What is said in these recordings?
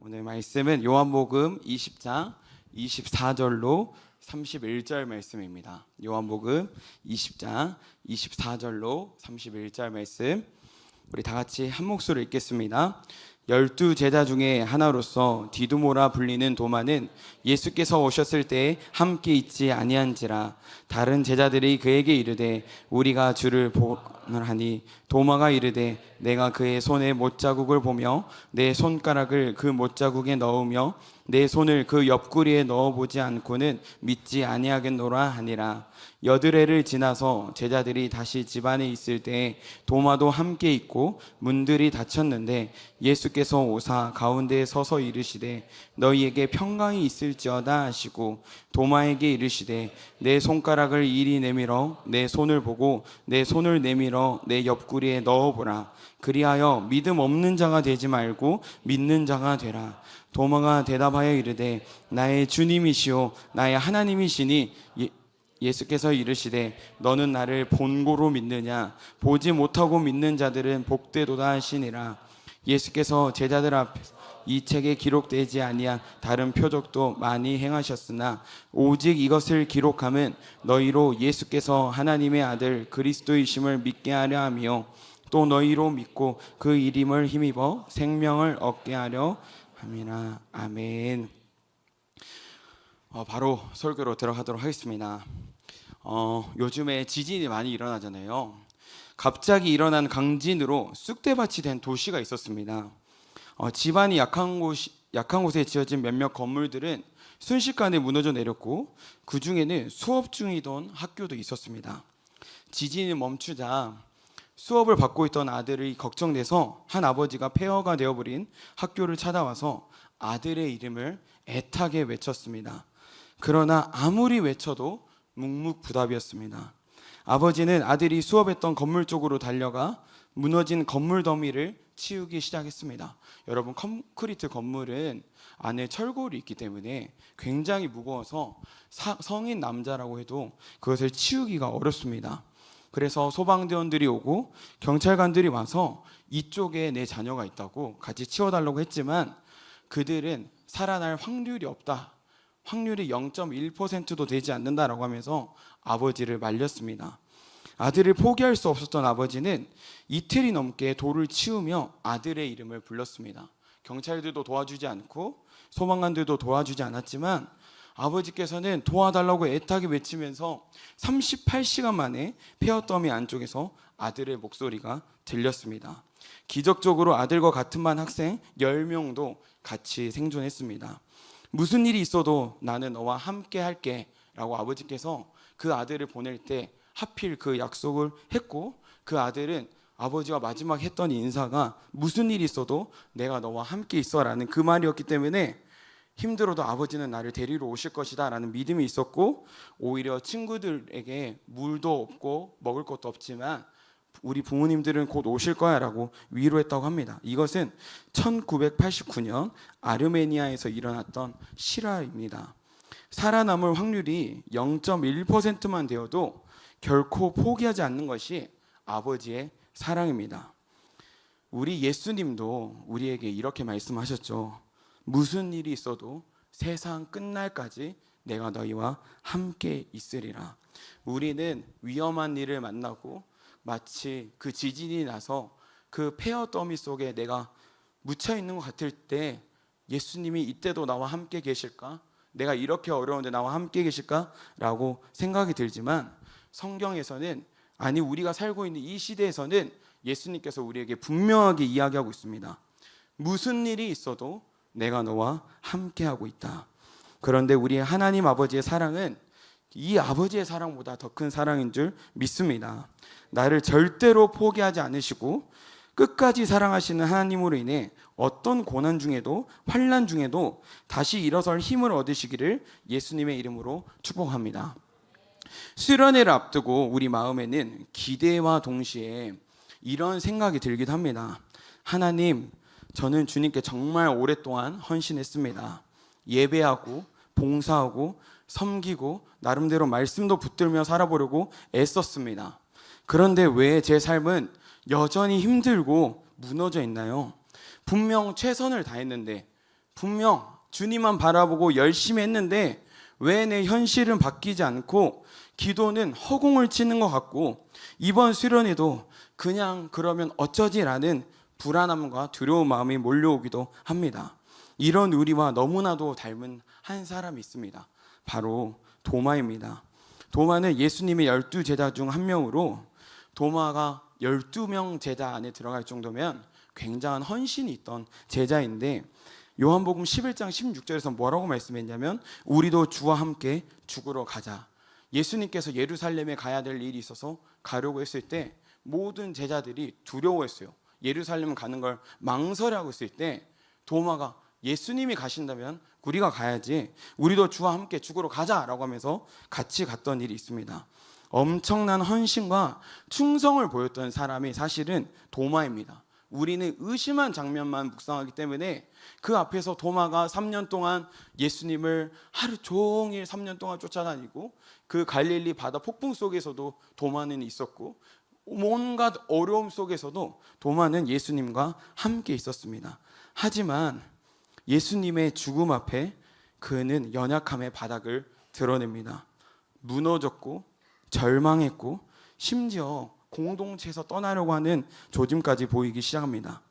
오늘 말씀은 요한복음 20장 24절로 31절 말씀입니다. 요한복음 20장 24절로 31절 말씀, 우리 다 같이 한 목소리로 읽겠습니다. 12제자 중에 하나로서 디두모라 불리는 도마는 예수께서 오셨을 때 함께 있지 아니한지라. 다른 제자들이 그에게 이르되 우리가 주를 보노라니. 도마가 이르되 내가 그의 손에 못자국을 보며 내 손가락을 그 못자국에 넣으며 내 손을 그 옆구리에 넣어보지 않고는 믿지 아니하겠노라 하니라. 여드레를 지나서 제자들이 다시 집안에 있을 때 도마도 함께 있고 문들이 닫혔는데 예수께서 오사 가운데에 서서 이르시되 너희에게 평강이 있을지어다 하시고 도마에게 이르시되 내 손가락을 이리 내밀어 내 손을 보고 내 손을 내밀어 내 옆구리에 넣어보라. 그리하여 믿음 없는 자가 되지 말고 믿는 자가 되라. 도마가 대답하여 이르되 나의 주님이시오 나의 하나님이시니 예수께서 이르시되 너는 나를 본고로 믿느냐? 보지 못하고 믿는 자들은 복되도다 하시니라. 예수께서 제자들 앞에서 이 책에 기록되지 아니한 다른 표적도 많이 행하셨으나 오직 이것을 기록함은 너희로 예수께서 하나님의 아들 그리스도이심을 믿게 하려 함이요 또 너희로 믿고 그 이름을 힘입어 생명을 얻게 하려 함이라. 아멘. 바로 설교로 들어가도록 하겠습니다. 요즘에 지진이 많이 일어나잖아요. 갑자기 일어난 강진으로 쑥대밭이 된 도시가 있었습니다. 지반이 약한 곳에 지어진 몇몇 건물들은 순식간에 무너져 내렸고 그 중에는 수업 중이던 학교도 있었습니다. 지진이 멈추자 수업을 받고 있던 아들이 걱정돼서 한 아버지가 폐허가 되어버린 학교를 찾아와서 아들의 이름을 애타게 외쳤습니다. 그러나 아무리 외쳐도 묵묵부답이었습니다. 아버지는 아들이 수업했던 건물 쪽으로 달려가 무너진 건물 더미를 치우기 시작했습니다. 여러분, 콘크리트 건물은 안에 철골이 있기 때문에 굉장히 무거워서 성인 남자라고 해도 그것을 치우기가 어렵습니다. 그래서 소방대원들이 오고 경찰관들이 와서 이쪽에 내 자녀가 있다고 같이 치워달라고 했지만 그들은 살아날 확률이 없다, 확률이 0.1%도 되지 않는다라고 하면서 아버지를 말렸습니다. 아들을 포기할 수 없었던 아버지는 이틀이 넘게 돌을 치우며 아들의 이름을 불렀습니다. 경찰들도 도와주지 않고 소방관들도 도와주지 않았지만 아버지께서는 도와달라고 애타게 외치면서 38시간 만에 폐허더미 안쪽에서 아들의 목소리가 들렸습니다. 기적적으로 아들과 같은 반 학생 10명도 같이 생존했습니다. 무슨 일이 있어도 나는 너와 함께 할게 라고 아버지께서 그 아들을 보낼 때 하필 그 약속을 했고, 그 아들은 아버지와 마지막 했던 인사가 무슨 일이 있어도 내가 너와 함께 있어 라는 그 말이었기 때문에 힘들어도 아버지는 나를 데리러 오실 것이다 라는 믿음이 있었고, 오히려 친구들에게 물도 없고 먹을 것도 없지만 우리 부모님들은 곧 오실 거야 라고 위로했다고 합니다. 이것은 1989년 아르메니아에서 일어났던 실화입니다. 살아남을 확률이 0.1%만 되어도 결코 포기하지 않는 것이 아버지의 사랑입니다. 우리 예수님도 우리에게 이렇게 말씀하셨죠. 무슨 일이 있어도 세상 끝날까지 내가 너희와 함께 있으리라. 우리는 위험한 일을 만나고 마치 그 지진이 나서 그 폐허 더미 속에 내가 묻혀 있는 것 같을 때 예수님이 이때도 나와 함께 계실까? 내가 이렇게 어려운데 나와 함께 계실까? 라고 생각이 들지만 성경에서는, 아니 우리가 살고 있는 이 시대에서는 예수님께서 우리에게 분명하게 이야기하고 있습니다. 무슨 일이 있어도 내가 너와 함께하고 있다. 그런데 우리 하나님 아버지의 사랑은 이 아버지의 사랑보다 더 큰 사랑인 줄 믿습니다. 나를 절대로 포기하지 않으시고 끝까지 사랑하시는 하나님으로 인해 어떤 고난 중에도 환난 중에도 다시 일어설 힘을 얻으시기를 예수님의 이름으로 축복합니다. 수련회를 앞두고 우리 마음에는 기대와 동시에 이런 생각이 들기도 합니다. 하나님, 저는 주님께 정말 오랫동안 헌신했습니다. 예배하고 봉사하고 섬기고 나름대로 말씀도 붙들며 살아보려고 애썼습니다. 그런데 왜 제 삶은 여전히 힘들고 무너져 있나요? 분명 최선을 다했는데, 분명 주님만 바라보고 열심히 했는데 왜 내 현실은 바뀌지 않고 기도는 허공을 치는 것 같고 이번 수련회도 그냥 그러면 어쩌지라는 불안함과 두려운 마음이 몰려오기도 합니다. 이런 우리와 너무나도 닮은 한 사람이 있습니다. 바로 도마입니다. 도마는 예수님의 12제자 중 한 명으로, 도마가 12명 제자 안에 들어갈 정도면 굉장한 헌신이 있던 제자인데, 요한복음 11장 16절에서 뭐라고 말씀했냐면 우리도 주와 함께 죽으러 가자. 예수님께서 예루살렘에 가야 될 일이 있어서 가려고 했을 때 모든 제자들이 두려워했어요. 예루살렘 가는 걸 망설여하고 있을 때 도마가 예수님이 가신다면 우리가 가야지, 우리도 주와 함께 죽으러 가자라고 하면서 같이 갔던 일이 있습니다. 엄청난 헌신과 충성을 보였던 사람이 사실은 도마입니다. 우리는 의심한 장면만 묵상하기 때문에 그 앞에서 도마가 3년 동안 예수님을 하루 종일 3년 동안 쫓아다니고 그 갈릴리 바다 폭풍 속에서도 도마는 있었고 온갖 어려움 속에서도 도마는 예수님과 함께 있었습니다. 하지만 예수님의 죽음 앞에 그는 연약함의 바닥을 드러냅니다. 무너졌고 절망했고 심지어 공동체에서 떠나려고 하는 조짐까지 보이기 시작합니다.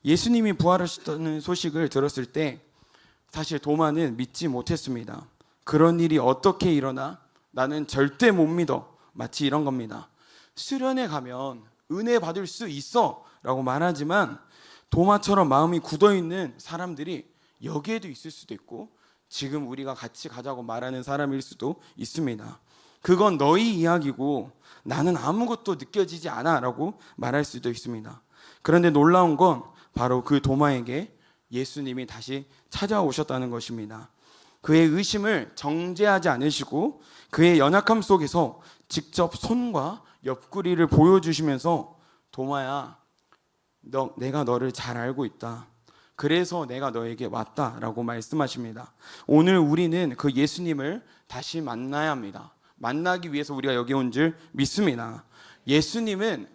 예수님이 부활하셨다는 소식을 들었을 때 사실 도마는 믿지 못했습니다. 그런 일이 어떻게 일어나? 나는 절대 못 믿어. 마치 이런 겁니다. 수련회 가면 은혜 받을 수 있어 라고 말하지만 도마처럼 마음이 굳어있는 사람들이 여기에도 있을 수도 있고 지금 우리가 같이 가자고 말하는 사람일 수도 있습니다. 그건 너희 이야기고 나는 아무것도 느껴지지 않아 라고 말할 수도 있습니다. 그런데 놀라운 건 바로 그 도마에게 예수님이 다시 찾아오셨다는 것입니다. 그의 의심을 정죄하지 않으시고 그의 연약함 속에서 직접 손과 옆구리를 보여주시면서 도마야, 내가 너를 잘 알고 있다. 그래서 내가 너에게 왔다라고 말씀하십니다. 오늘 우리는 그 예수님을 다시 만나야 합니다. 만나기 위해서 우리가 여기 온 줄 믿습니다. 예수님은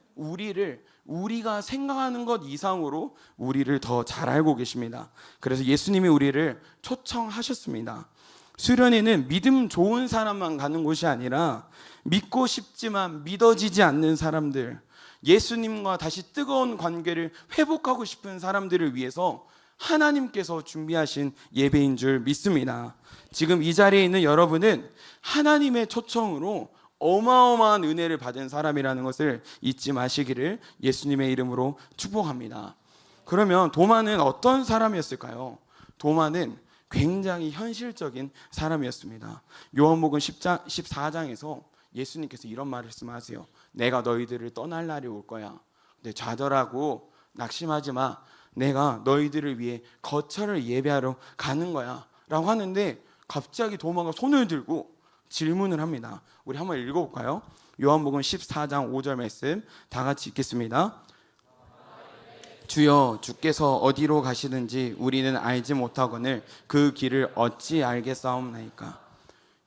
우리가 생각하는 것 이상으로 우리를 더 잘 알고 계십니다. 그래서 예수님이 우리를 초청하셨습니다. 수련회는 믿음 좋은 사람만 가는 곳이 아니라 믿고 싶지만 믿어지지 않는 사람들, 예수님과 다시 뜨거운 관계를 회복하고 싶은 사람들을 위해서 하나님께서 준비하신 예배인 줄 믿습니다. 지금 이 자리에 있는 여러분은 하나님의 초청으로 어마어마한 은혜를 받은 사람이라는 것을 잊지 마시기를 예수님의 이름으로 축복합니다. 그러면 도마는 어떤 사람이었을까요? 도마는 굉장히 현실적인 사람이었습니다. 요한복음 14장에서 예수님께서 이런 말씀하세요. 내가 너희들을 떠날 날이 올 거야. 근데 좌절하고 낙심하지 마. 내가 너희들을 위해 거처를 예배하러 가는 거야 라고 하는데 갑자기 도마가 손을 들고 질문을 합니다. 우리 한번 읽어볼까요? 요한복음 14장 5절 말씀 다 같이 읽겠습니다. 주여, 주께서 어디로 가시는지 우리는 알지 못하거늘 그 길을 어찌 알겠사옵나이까.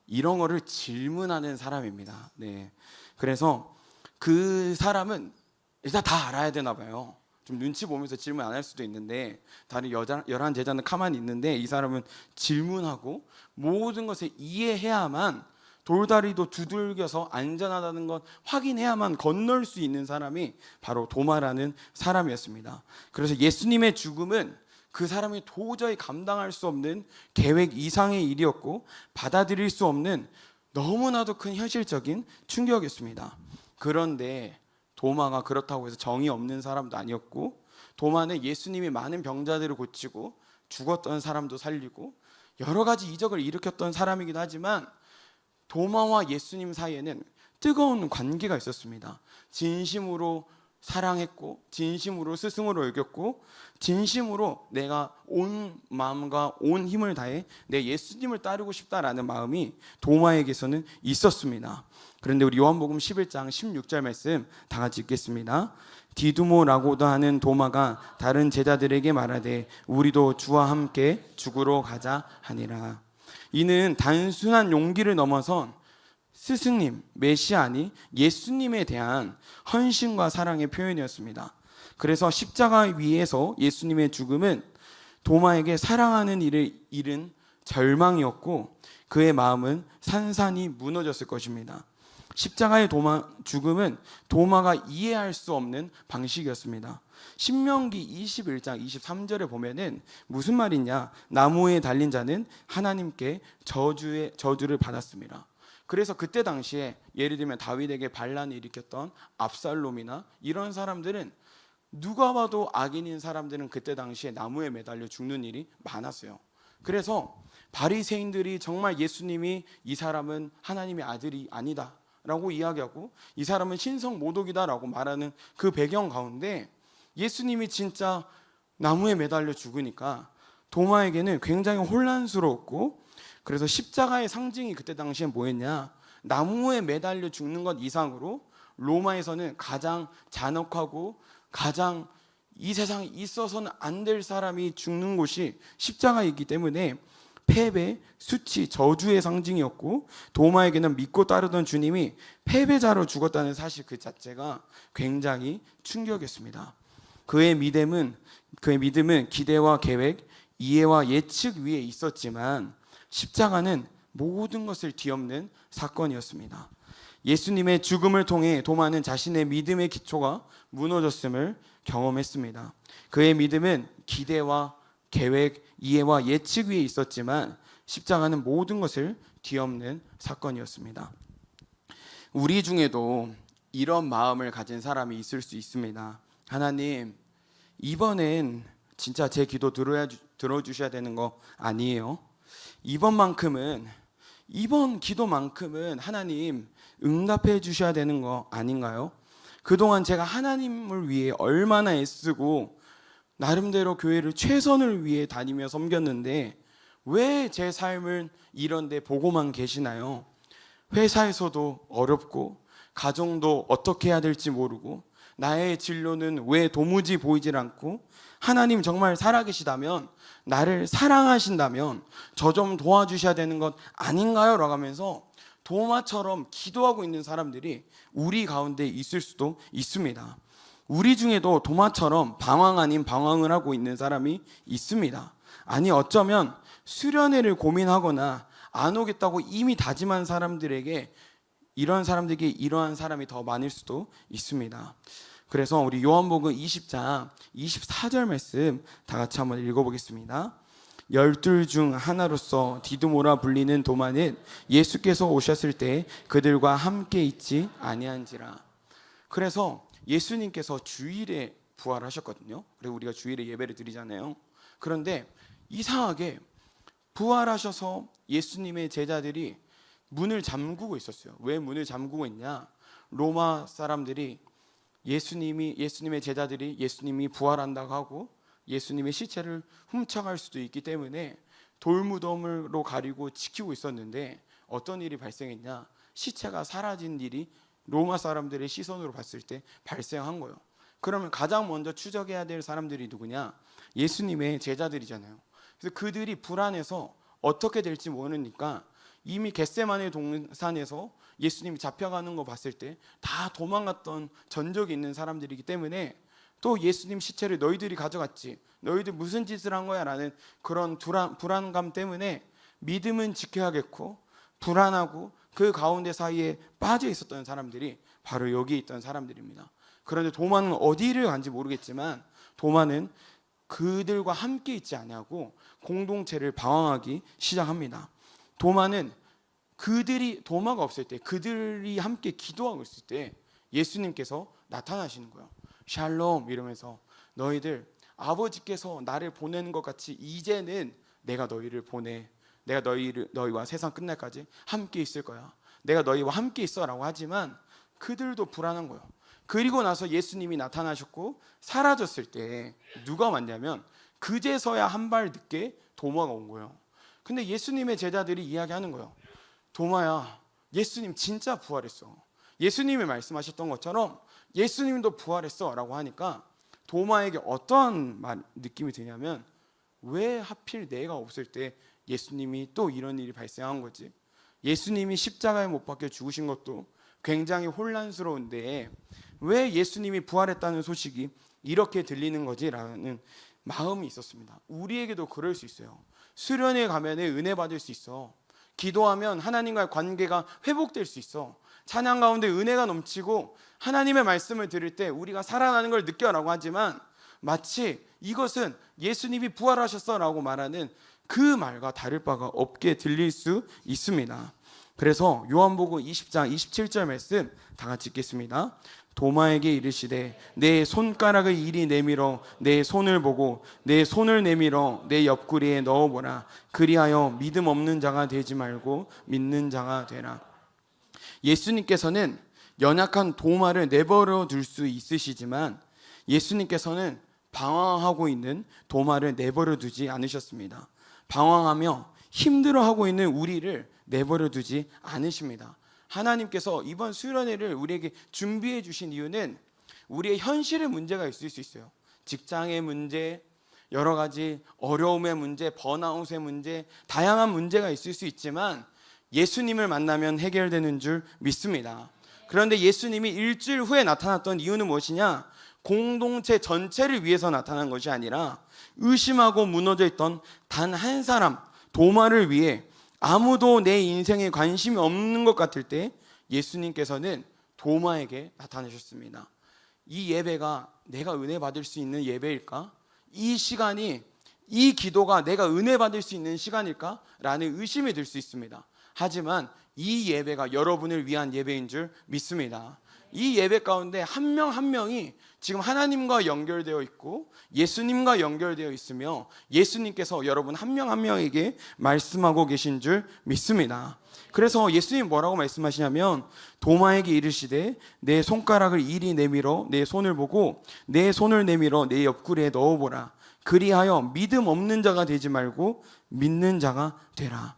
이런 거를 질문하는 사람입니다. 네. 그래서 그 사람은 일단 다 알아야 되나 봐요. 좀 눈치 보면서 질문 안 할 수도 있는데 다른 11제자는 가만히 있는데 이 사람은 질문하고 모든 것을 이해해야만, 돌다리도 두들겨서 안전하다는 것 확인해야만 건널 수 있는 사람이 바로 도마라는 사람이었습니다. 그래서 예수님의 죽음은 그 사람이 도저히 감당할 수 없는 계획 이상의 일이었고 받아들일 수 없는 너무나도 큰 현실적인 충격이었습니다. 그런데 도마가 그렇다고 해서 정이 없는 사람도 아니었고, 도마는 예수님이 많은 병자들을 고치고 죽었던 사람도 살리고 여러 가지 이적을 일으켰던 사람이기도 하지만 도마와 예수님 사이에는 뜨거운 관계가 있었습니다. 진심으로 사랑했고 진심으로 스승으로 여겼고 진심으로 내가 온 마음과 온 힘을 다해 내 예수님을 따르고 싶다라는 마음이 도마에게서는 있었습니다. 그런데 우리 요한복음 11장 16절 말씀 다 같이 읽겠습니다. 디두모라고도 하는 도마가 다른 제자들에게 말하되 우리도 주와 함께 죽으러 가자 하니라. 이는 단순한 용기를 넘어선 스승님, 메시아니 예수님에 대한 헌신과 사랑의 표현이었습니다. 그래서 십자가 위에서 예수님의 죽음은 도마에게 사랑하는 이를 잃은 절망이었고 그의 마음은 산산이 무너졌을 것입니다. 십자가의 죽음은 도마가 이해할 수 없는 방식이었습니다. 신명기 21장 23절에 보면은 무슨 말이냐? 나무에 달린 자는 하나님께 저주를 받았습니다. 그래서 그때 당시에 예를 들면 다윗에게 반란을 일으켰던 압살롬이나 이런 사람들은 누가 봐도 악인인 사람들은 그때 당시에 나무에 매달려 죽는 일이 많았어요. 그래서 바리새인들이 정말 예수님이 이 사람은 하나님의 아들이 아니다 라고 이야기하고 이 사람은 신성 모독이다 라고 말하는 그 배경 가운데 예수님이 진짜 나무에 매달려 죽으니까 도마에게는 굉장히 혼란스러웠고, 그래서 십자가의 상징이 그때 당시에 뭐였냐? 나무에 매달려 죽는 것 이상으로 로마에서는 가장 잔혹하고 가장 이 세상에 있어서는 안 될 사람이 죽는 곳이 십자가이기 때문에 패배, 수치, 저주의 상징이었고, 도마에게는 믿고 따르던 주님이 패배자로 죽었다는 사실 그 자체가 굉장히 충격이었습니다. 그의 믿음은 기대와 계획, 이해와 예측 위에 있었지만 십자가는 모든 것을 뒤엎는 사건이었습니다. 예수님의 죽음을 통해 도마는 자신의 믿음의 기초가 무너졌음을 경험했습니다. 그의 믿음은 기대와 계획, 이해와 예측 위에 있었지만 십자가는 모든 것을 뒤엎는 사건이었습니다. 우리 중에도 이런 마음을 가진 사람이 있을 수 있습니다. 하나님, 이번엔 진짜 제 기도 들어주셔야 되는 거 아니에요? 이번 기도만큼은 하나님 응답해 주셔야 되는 거 아닌가요? 그동안 제가 하나님을 위해 얼마나 애쓰고 나름대로 교회를 최선을 위해 다니며 섬겼는데 왜 제 삶을 이런데 보고만 계시나요? 회사에서도 어렵고 가정도 어떻게 해야 될지 모르고 나의 진로는 왜 도무지 보이질 않고 하나님 정말 살아계시다면 나를 사랑하신다면 저 좀 도와주셔야 되는 것 아닌가요? 라고 하면서 도마처럼 기도하고 있는 사람들이 우리 가운데 있을 수도 있습니다. 우리 중에도 도마처럼 방황 아닌 방황을 하고 있는 사람이 있습니다. 아니 어쩌면 수련회를 고민하거나 안 오겠다고 이미 다짐한 사람들에게 이러한 사람이 더 많을 수도 있습니다. 그래서 우리 요한복음 20장 24절 말씀 다 같이 한번 읽어보겠습니다. 12 중 하나로서 디두모라 불리는 도마는 예수께서 오셨을 때 그들과 함께 있지 아니한지라. 그래서 예수님께서 주일에 부활하셨거든요. 그리고 우리가 주일에 예배를 드리잖아요. 그런데 이상하게 부활하셔서 예수님의 제자들이 문을 잠그고 있었어요. 왜 문을 잠그고 있냐? 로마 사람들이 예수님의 제자들이 예수님이 부활한다고 하고 예수님의 시체를 훔쳐갈 수도 있기 때문에 돌무덤으로 가리고 지키고 있었는데 어떤 일이 발생했냐? 시체가 사라진 일이 로마 사람들의 시선으로 봤을 때 발생한 거예요. 그러면 가장 먼저 추적해야 될 사람들이 누구냐? 예수님의 제자들이잖아요. 그래서 그들이 불안해서 어떻게 될지 모르니까 이미 겟세마네 동산에서 예수님이 잡혀가는 거 봤을 때 다 도망갔던 전적이 있는 사람들이기 때문에 또 예수님 시체를 너희들이 가져갔지, 너희들 무슨 짓을 한 거야 라는 그런 불안감 때문에 믿음은 지켜야겠고 불안하고 그 가운데 사이에 빠져 있었던 사람들이 바로 여기 있던 사람들입니다. 그런데 도마는 어디를 간지 모르겠지만 도마는 그들과 함께 있지 아니하고 공동체를 방황하기 시작합니다. 도마는 도마가 없을 때, 그들이 함께 기도하고 있을 때 예수님께서 나타나시는 거예요. 샬롬 이러면서 너희들 아버지께서 나를 보내는 것 같이 이제는 내가 너희를 보내. 내가 너희와 세상 끝날까지 함께 있을 거야. 내가 너희와 함께 있어라고 하지만 그들도 불안한 거예요. 그리고 나서 예수님이 나타나셨고 사라졌을 때 누가 왔냐면 그제서야 한 발 늦게 도마가 온 거예요. 근데 예수님의 제자들이 이야기하는 거예요. 도마야, 예수님 진짜 부활했어. 예수님이 말씀하셨던 것처럼 예수님도 부활했어 라고 하니까 도마에게 어떤 느낌이 드냐면 왜 하필 내가 없을 때 예수님이 또 이런 일이 발생한 거지? 예수님이 십자가에 못 박혀 죽으신 것도 굉장히 혼란스러운데 왜 예수님이 부활했다는 소식이 이렇게 들리는 거지? 라는 마음이 있었습니다. 우리에게도 그럴 수 있어요. 수련회 가면 은혜 받을 수 있어. 기도하면 하나님과의 관계가 회복될 수 있어. 찬양 가운데 은혜가 넘치고 하나님의 말씀을 들을 때 우리가 살아나는 걸 느껴라고 하지만, 마치 이것은 예수님이 부활하셨어 라고 말하는 그 말과 다를 바가 없게 들릴 수 있습니다. 그래서 요한복음 20장 27절 말씀 다 같이 읽겠습니다. 도마에게 이르시되 내 손가락을 이리 내밀어 내 손을 보고 내 손을 내밀어 내 옆구리에 넣어보라. 그리하여 믿음 없는 자가 되지 말고 믿는 자가 되라. 예수님께서는 연약한 도마를 내버려 둘 수 있으시지만, 예수님께서는 방황하고 있는 도마를 내버려 두지 않으셨습니다. 방황하며 힘들어하고 있는 우리를 내버려 두지 않으십니다. 하나님께서 이번 수련회를 우리에게 준비해 주신 이유는 우리의 현실의 문제가 있을 수 있어요. 직장의 문제, 여러 가지 어려움의 문제, 번아웃의 문제, 다양한 문제가 있을 수 있지만 예수님을 만나면 해결되는 줄 믿습니다. 그런데 예수님이 일주일 후에 나타났던 이유는 무엇이냐? 공동체 전체를 위해서 나타난 것이 아니라 의심하고 무너져 있던 단 한 사람, 도마를 위해, 아무도 내 인생에 관심이 없는 것 같을 때 예수님께서는 도마에게 나타나셨습니다. 이 예배가 내가 은혜 받을 수 있는 예배일까? 이 시간이, 이 기도가 내가 은혜 받을 수 있는 시간일까? 라는 의심이 들 수 있습니다. 하지만 이 예배가 여러분을 위한 예배인 줄 믿습니다. 이 예배 가운데 한 명 한 명이 지금 하나님과 연결되어 있고 예수님과 연결되어 있으며 예수님께서 여러분 한 명 한 명에게 말씀하고 계신 줄 믿습니다. 그래서 예수님 뭐라고 말씀하시냐면, 도마에게 이르시되 내 손가락을 이리 내밀어 내 손을 보고 내 손을 내밀어 내 옆구리에 넣어보라. 그리하여 믿음 없는 자가 되지 말고 믿는 자가 되라.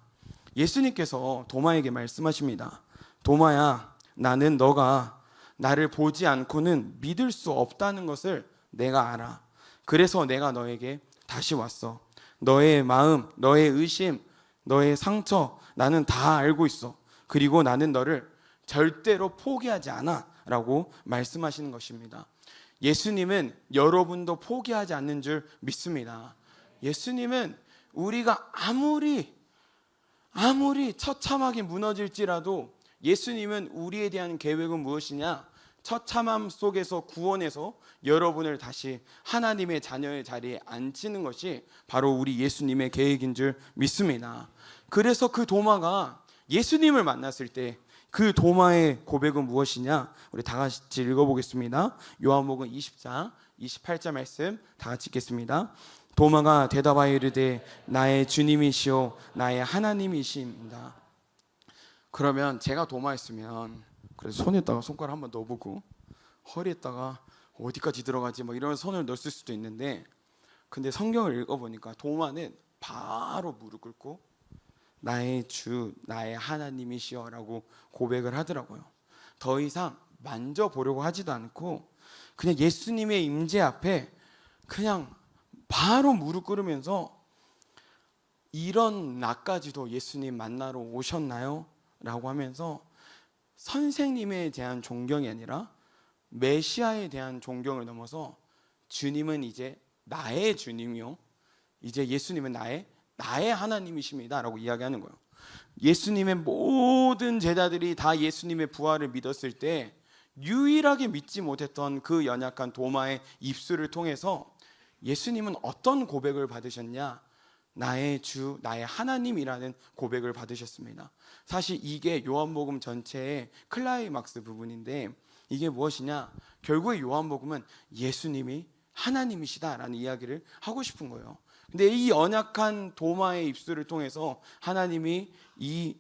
예수님께서 도마에게 말씀하십니다. 도마야, 나는 너가 나를 보지 않고는 믿을 수 없다는 것을 내가 알아. 그래서 내가 너에게 다시 왔어. 너의 마음, 너의 의심, 너의 상처 나는 다 알고 있어. 그리고 나는 너를 절대로 포기하지 않아 라고 말씀하시는 것입니다. 예수님은 여러분도 포기하지 않는 줄 믿습니다. 예수님은 우리가 아무리 처참하게 무너질지라도 예수님은 우리에 대한 계획은 무엇이냐? 처참함 속에서 구원해서 여러분을 다시 하나님의 자녀의 자리에 앉히는 것이 바로 우리 예수님의 계획인 줄 믿습니다. 그래서 그 도마가 예수님을 만났을 때 그 도마의 고백은 무엇이냐? 우리 다 같이 읽어보겠습니다. 요한복음 20장 28절 말씀 다 같이 읽겠습니다. 도마가 대답하여 이르되 나의 주님이시오 나의 하나님이시입니다. 그러면 제가 도마였으면 그래서 손에다가 손가락 한번 넣어보고 허리에다가 어디까지 들어가지 뭐 이런 손을 넣었을 수도 있는데, 근데 성경을 읽어보니까 도마는 바로 무릎 꿇고 나의 주 나의 하나님이시여 라고 고백을 하더라고요. 더 이상 만져보려고 하지도 않고 그냥 예수님의 임재 앞에 그냥 바로 무릎 꿇으면서, 이런 나까지도 예수님 만나러 오셨나요? 라고 하면서 선생님에 대한 존경이 아니라 메시아에 대한 존경을 넘어서 주님은 이제 나의 주님이요, 이제 예수님은 나의 하나님이십니다 라고 이야기하는 거예요. 예수님의 모든 제자들이 다 예수님의 부활을 믿었을 때 유일하게 믿지 못했던 그 연약한 도마의 입술을 통해서 예수님은 어떤 고백을 받으셨냐? 나의 주, 나의 하나님이라는 고백을 받으셨습니다. 사실 이게 요한복음 전체의 클라이막스 부분인데, 이게 무엇이냐? 결국에 요한복음은 예수님이 하나님이시다라는 이야기를 하고 싶은 거예요. 근데 이 연약한 도마의 입술을 통해서 하나님이 이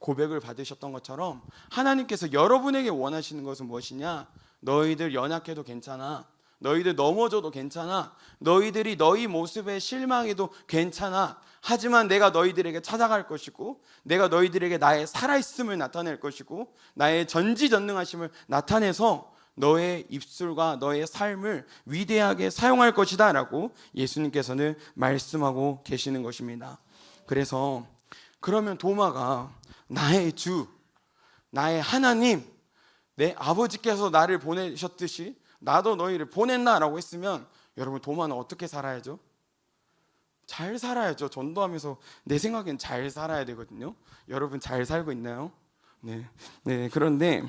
고백을 받으셨던 것처럼 하나님께서 여러분에게 원하시는 것은 무엇이냐? 너희들 연약해도 괜찮아. 너희들 넘어져도 괜찮아. 너희들이 너희 모습에 실망해도 괜찮아. 하지만 내가 너희들에게 찾아갈 것이고 내가 너희들에게 나의 살아있음을 나타낼 것이고 나의 전지전능하심을 나타내서 너의 입술과 너의 삶을 위대하게 사용할 것이다 라고 예수님께서는 말씀하고 계시는 것입니다. 그래서 그러면 도마가 나의 주, 나의 하나님, 내 아버지께서 나를 보내셨듯이 나도 너희를 보냈나라고 했으면 여러분, 도마는 어떻게 살아야죠? 잘 살아야죠. 전도하면서 내 생각엔 잘 살아야 되거든요. 여러분 잘 살고 있나요? 네. 네, 그런데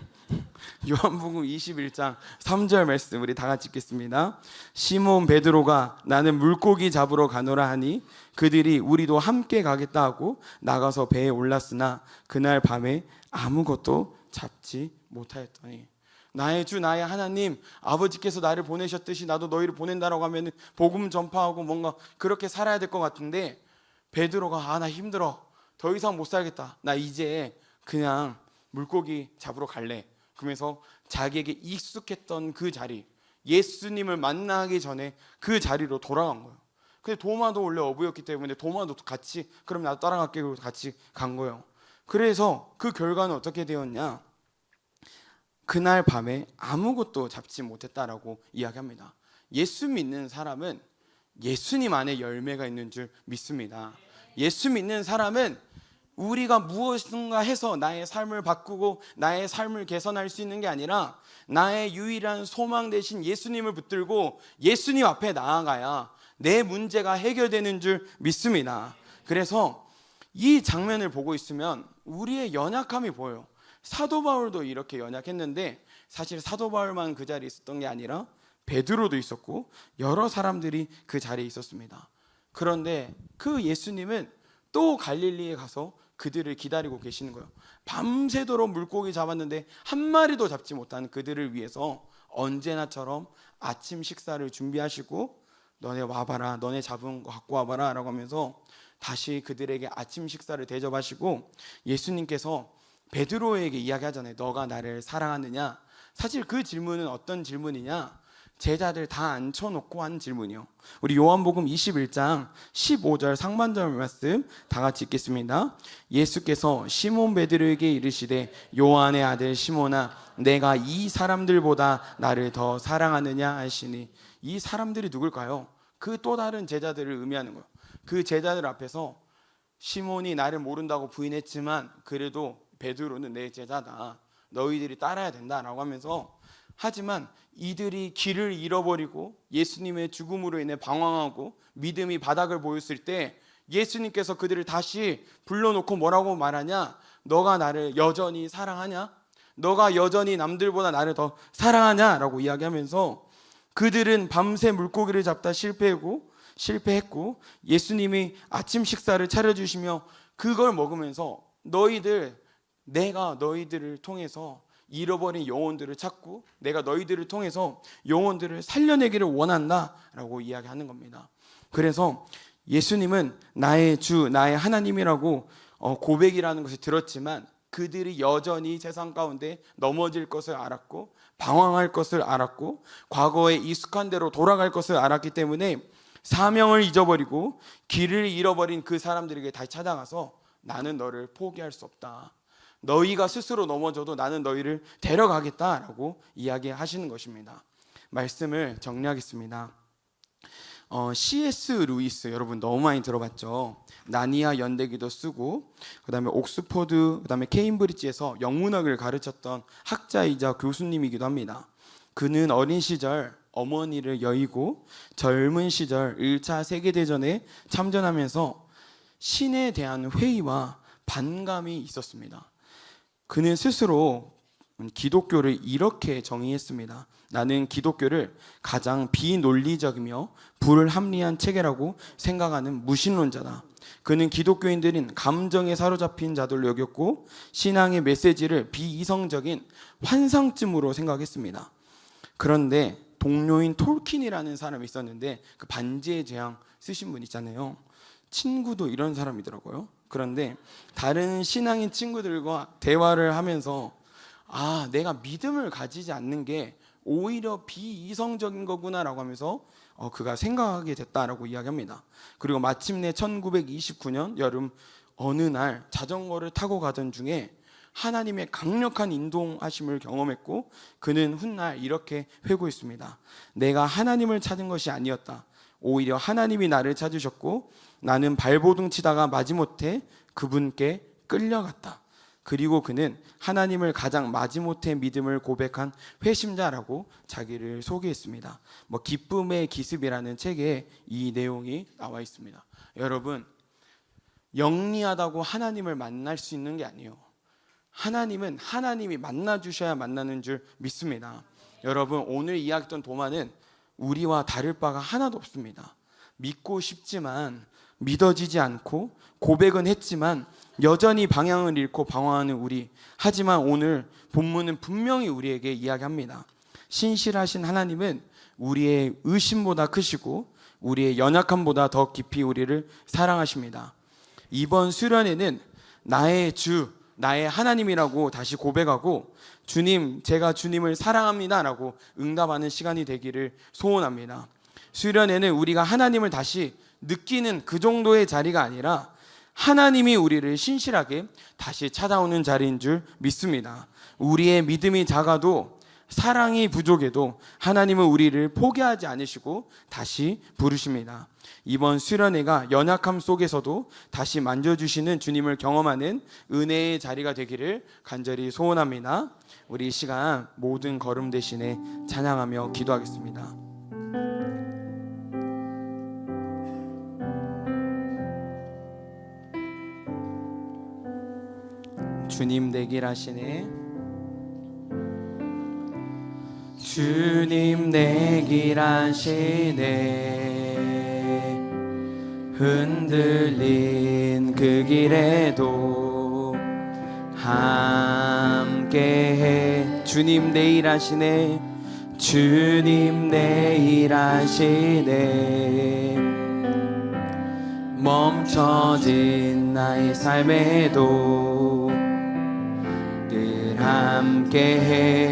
요한복음 21장 3절 말씀 우리 다 같이 읽겠습니다. 시몬 베드로가 나는 물고기 잡으러 가노라 하니 그들이 우리도 함께 가겠다 하고 나가서 배에 올랐으나 그날 밤에 아무것도 잡지 못하였더니, 나의 주 나의 하나님 아버지께서 나를 보내셨듯이 나도 너희를 보낸다라고 하면 복음 전파하고 뭔가 그렇게 살아야 될 것 같은데, 베드로가 나 힘들어, 더 이상 못 살겠다, 나 이제 그냥 물고기 잡으러 갈래, 그러면서 자기에게 익숙했던 그 자리, 예수님을 만나기 전에 그 자리로 돌아간 거예요. 근데 도마도 원래 어부였기 때문에 도마도 같이, 그럼 나도 따라갈게, 그리고 같이 간 거예요. 그래서 그 결과는 어떻게 되었냐, 그날 밤에 아무것도 잡지 못했다라고 이야기합니다. 예수 믿는 사람은 예수님 안에 열매가 있는 줄 믿습니다. 예수 믿는 사람은 우리가 무엇인가 해서 나의 삶을 바꾸고 나의 삶을 개선할 수 있는 게 아니라 나의 유일한 소망 되신 예수님을 붙들고 예수님 앞에 나아가야 내 문제가 해결되는 줄 믿습니다. 그래서 이 장면을 보고 있으면 우리의 연약함이 보여요. 사도 바울도 이렇게 연약했는데 사실 사도 바울만 그 자리에 있었던 게 아니라 베드로도 있었고 여러 사람들이 그 자리에 있었습니다. 그런데 그 예수님은 또 갈릴리에 가서 그들을 기다리고 계시는 거예요. 밤새도록 물고기 잡았는데 한 마리도 잡지 못한 그들을 위해서 언제나처럼 아침 식사를 준비하시고 너네 와봐라, 너네 잡은 거 갖고 와봐라 라고 하면서 다시 그들에게 아침 식사를 대접하시고, 예수님께서 베드로에게 이야기하잖아요. 너가 나를 사랑하느냐? 사실 그 질문은 어떤 질문이냐? 제자들 다 앉혀놓고 한 질문이요. 우리 요한복음 21장 15절 상반절 말씀 다 같이 읽겠습니다. 예수께서 시몬 베드로에게 이르시되 요한의 아들 시몬아 내가 이 사람들보다 나를 더 사랑하느냐 하시니, 이 사람들이 누굴까요? 그 또 다른 제자들을 의미하는 거예요. 그 제자들 앞에서 시몬이 나를 모른다고 부인했지만 그래도 베드로는 내 제자다, 너희들이 따라야 된다라고 하면서, 하지만 이들이 길을 잃어버리고 예수님의 죽음으로 인해 방황하고 믿음이 바닥을 보였을 때 예수님께서 그들을 다시 불러놓고 뭐라고 말하냐? 너가 나를 여전히 사랑하냐? 너가 여전히 남들보다 나를 더 사랑하냐라고 이야기하면서 그들은 밤새 물고기를 잡다 실패했고 예수님이 아침 식사를 차려주시며 그걸 먹으면서 내가 너희들을 통해서 잃어버린 영혼들을 찾고 내가 너희들을 통해서 영혼들을 살려내기를 원한다라고 이야기하는 겁니다. 그래서 예수님은 나의 주, 나의 하나님이라고 고백이라는 것을 들었지만 그들이 여전히 세상 가운데 넘어질 것을 알았고 방황할 것을 알았고 과거에 익숙한 대로 돌아갈 것을 알았기 때문에 사명을 잊어버리고 길을 잃어버린 그 사람들에게 다시 찾아가서 나는 너를 포기할 수 없다, 너희가 스스로 넘어져도 나는 너희를 데려가겠다라고 이야기하시는 것입니다. 말씀을 정리하겠습니다. C.S. 루이스 여러분 너무 많이 들어봤죠. 나니아 연대기도 쓰고 그다음에 옥스퍼드 그다음에 케임브리지에서 영문학을 가르쳤던 학자이자 교수님이기도 합니다. 그는 어린 시절 어머니를 여의고 젊은 시절 1차 세계대전에 참전하면서 신에 대한 회의와 반감이 있었습니다. 그는 스스로 기독교를 이렇게 정의했습니다. 나는 기독교를 가장 비논리적이며 불합리한 체계라고 생각하는 무신론자다. 그는 기독교인들은 감정에 사로잡힌 자들로 여겼고 신앙의 메시지를 비이성적인 환상쯤으로 생각했습니다. 그런데 동료인 톨킨이라는 사람이 있었는데 그 반지의 제왕 쓰신 분 있잖아요. 친구도 이런 사람이더라고요. 그런데 다른 신앙인 친구들과 대화를 하면서 내가 믿음을 가지지 않는 게 오히려 비이성적인 거구나라고 하면서 그가 생각하게 됐다라고 이야기합니다. 그리고 마침내 1929년 여름 어느 날 자전거를 타고 가던 중에 하나님의 강력한 인도하심을 경험했고 그는 훗날 이렇게 회고했습니다. 내가 하나님을 찾은 것이 아니었다. 오히려 하나님이 나를 찾으셨고 나는 발버둥 치다가 마지못해 그분께 끌려갔다. 그리고 그는 하나님을 가장 마지못해 믿음을 고백한 회심자라고 자기를 소개했습니다. 기쁨의 기습이라는 책에 이 내용이 나와 있습니다. 여러분, 영리하다고 하나님을 만날 수 있는 게 아니에요. 하나님은 하나님이 만나 주셔야 만나는 줄 믿습니다. 여러분, 오늘 이야기했던 도마는 우리와 다를 바가 하나도 없습니다. 믿고 싶지만 믿어지지 않고 고백은 했지만 여전히 방향을 잃고 방황하는 우리. 하지만 오늘 본문은 분명히 우리에게 이야기합니다. 신실하신 하나님은 우리의 의심보다 크시고 우리의 연약함보다 더 깊이 우리를 사랑하십니다. 이번 수련회는 나의 주, 나의 하나님이라고 다시 고백하고 주님, 제가 주님을 사랑합니다 라고 응답하는 시간이 되기를 소원합니다. 수련회는 우리가 하나님을 다시 느끼는 그 정도의 자리가 아니라 하나님이 우리를 신실하게 다시 찾아오는 자리인 줄 믿습니다. 우리의 믿음이 작아도 사랑이 부족해도 하나님은 우리를 포기하지 않으시고 다시 부르십니다. 이번 수련회가 연약함 속에서도 다시 만져주시는 주님을 경험하는 은혜의 자리가 되기를 간절히 소원합니다. 우리 이 시간 모든 걸음 대신에 찬양하며 기도하겠습니다. 주님 내길 하시네. 주님 내길 하시네. 흔들린 그 길에도 함께해. 주님 내일 하시네. 주님 내일 하시네. 멈춰진 나의 삶에도 늘 함께해.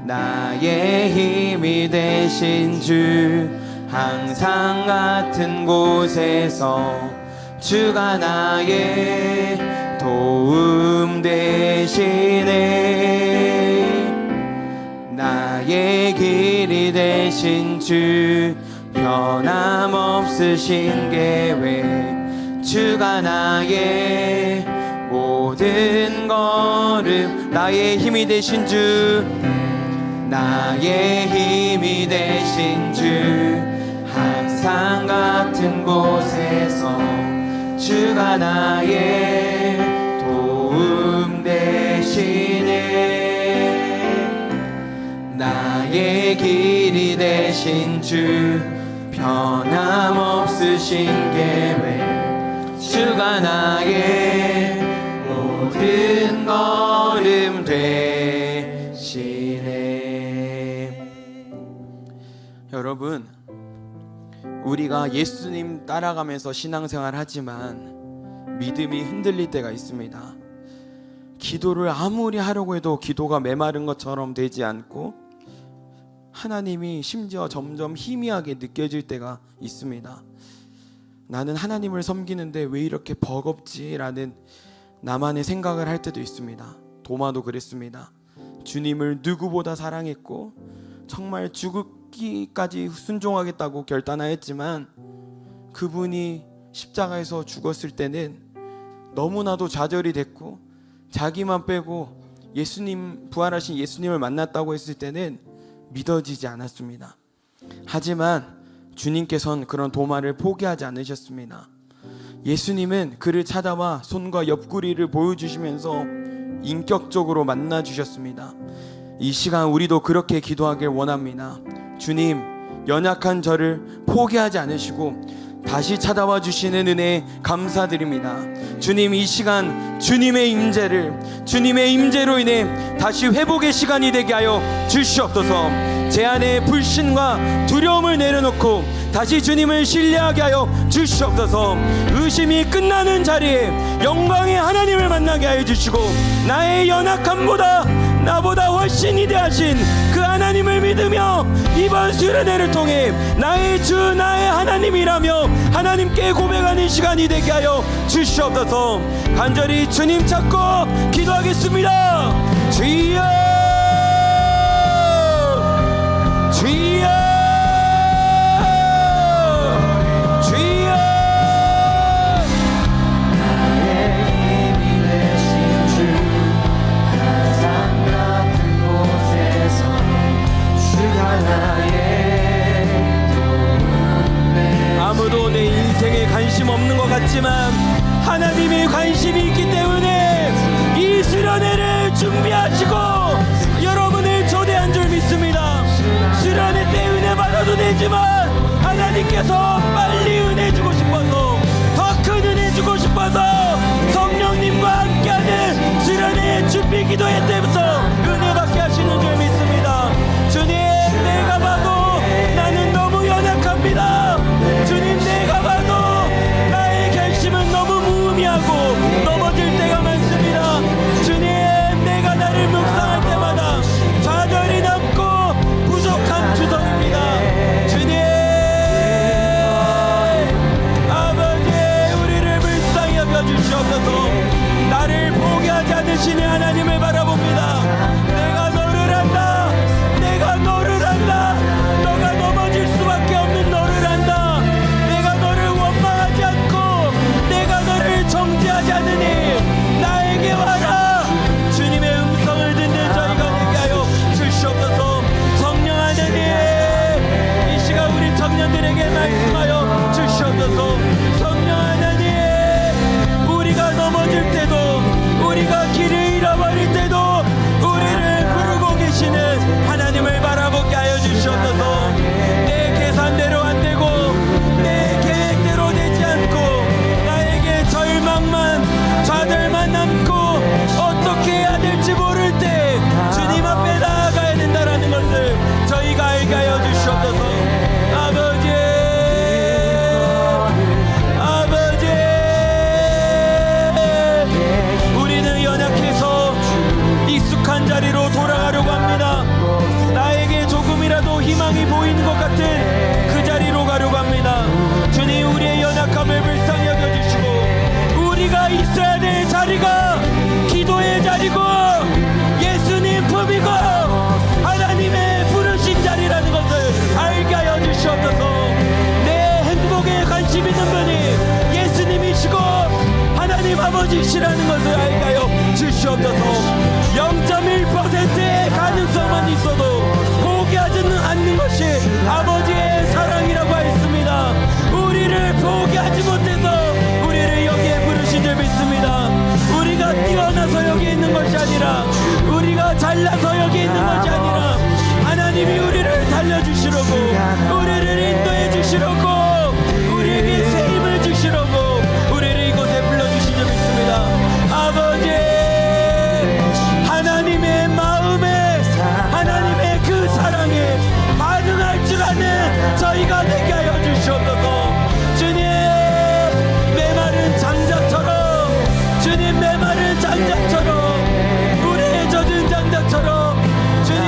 나의 힘이 되신 주, 항상 같은 곳에서 주가 나의 도움 되시네. 나의 길이 되신 주, 변함없으신 계획, 주가 나의 모든 걸음. 나의 힘이 되신 주, 나의 힘이 되신 주, 항상 같은 곳에서 주가 나의 도움 되시네. 나의 길이 되신 주, 변함없으신 계획, 주가 나의 모든 걸음 되시네. 여러분, 우리가 예수님 따라가면서 신앙생활 하지만 믿음이 흔들릴 때가 있습니다. 기도를 아무리 하려고 해도 기도가 메마른 것처럼 되지 않고 하나님이 심지어 점점 희미하게 느껴질 때가 있습니다. 나는 하나님을 섬기는데 왜 이렇게 버겁지? 라는 나만의 생각을 할 때도 있습니다. 도마도 그랬습니다. 주님을 누구보다 사랑했고 정말 죽기까지 순종하겠다고 결단하였지만 그분이 십자가에서 죽었을 때는 너무나도 좌절이 됐고 자기만 빼고 예수님, 부활하신 예수님을 만났다고 했을 때는 믿어지지 않았습니다. 하지만 주님께서는 그런 도마를 포기하지 않으셨습니다. 예수님은 그를 찾아와 손과 옆구리를 보여주시면서 인격적으로 만나주셨습니다. 이 시간 우리도 그렇게 기도하길 원합니다. 주님, 연약한 저를 포기하지 않으시고 다시 찾아와 주시는 은혜에 감사드립니다. 주님, 이 시간 주님의 임재로 인해 다시 회복의 시간이 되게 하여 주시옵소서. 제 안에 불신과 두려움을 내려놓고 다시 주님을 신뢰하게 하여 주시옵소서. 의심이 끝나는 자리에 영광의 하나님을 만나게 하여 주시고 나의 연약함보다 나보다 훨씬 위대하신 그 하나님을 믿으며 이번 수련회를 통해 나의 주, 나의 하나님이라며 하나님께 고백하는 시간이 되게 하여 주시옵소서. 간절히 주님 찾고 기도하겠습니다. 주여, 주여, 주여. 나의 힘이 같지만 하나님이 관심이 있기 때문에 이 수련회를 준비하시고 여러분을 초대한 줄 믿습니다. 수련회 때 은혜 받아도 되지만 하나님께서 빨리 은혜 주고 싶어서, 더 큰 은혜 주고 싶어서 성령님과 함께하는 수련회의 준비 기도회 때부터 은혜 받게 하시는 줄 믿습니다. 주님, 내가 봐도 나는 너무 연약합니다. 주님, 내가 봐도 나의 결심은 너무 무의미하고 넘어질 때가 많습니다. 주님, 내가 나를 묵상할 때마다 좌절이 남고 부족한 투성입니다. 주님, 아버지, 우리를 불쌍히 여겨주시옵소서. 나를 포기하지 않으시는 하나님을 바라봅니다. 내가 너를 안다. 내가 너를 안다. 너가 넘어질 수밖에 없는 너를 안다. 내가 너를 원망하지 않고 내가 너를 정죄하지 않으니 나에게 와라. 주님의 음성을 듣는 저희가 되게 하여 주시옵소서. 성령 하나님, 이 시간 우리 청년들에게 말씀하여 주시옵소서. 성령 하나님, 우리가 넘어질 때도, 우리가 길을 잃어버릴 때도 우리를 부르고 계시는 하나님을 바라보게 하여 주시옵소서. 내 계산대로 안 되고 내 계획대로 되지 않고 나에게 절망만, 좌절만 남고 어떻게 해야 될지 모를 때 주님 앞에 나아가야 된다라는 것을 저희가 알게 하여 주시옵소서. 아버지, 아버지, 우리는 연약해서 익숙한 자리로 돌아가려고 합니다. 나에게 조금이라도 희망이 보이는 것 같은 그 자리로 가려고 합니다. 주님, 우리의 연약함을 불쌍히 여겨주시고 우리가 있어야 될 자리가 기도의 자리고 예수님 품이고 하나님의 부르신 자리라는 것을 알게 하여 주시옵소서. 내 행복에 관심 있는 분이 예수님이시고 하나님 아버지시라는 것을 알게 하여 주시옵소서. 0.1%의 가능성만 있어도 포기하지는 않는 것이 아버지의 사랑이라고 했습니다. 우리를 포기하지 못해서 우리를 여기에 부르신 줄 믿습니다. 우리가 뛰어나서 여기 있는 것이 아니라, 우리가 잘나서 여기 있는 것이 아니라 하나님이 우리를 살려주시려고, 우리를 인도해 주시려고, 우리에게 새 힘을 주시려고 우리를 이곳에 불러주신 줄 믿습니다. 아버지, 하나님의 마음에, 하나님의 그 사랑에 반응할 줄 아는 저희가 되게 하여 주시옵소서. 주님, 메마른 장자처럼, 주님, 메마른 장자처럼, 물에 젖은 장자처럼 주님,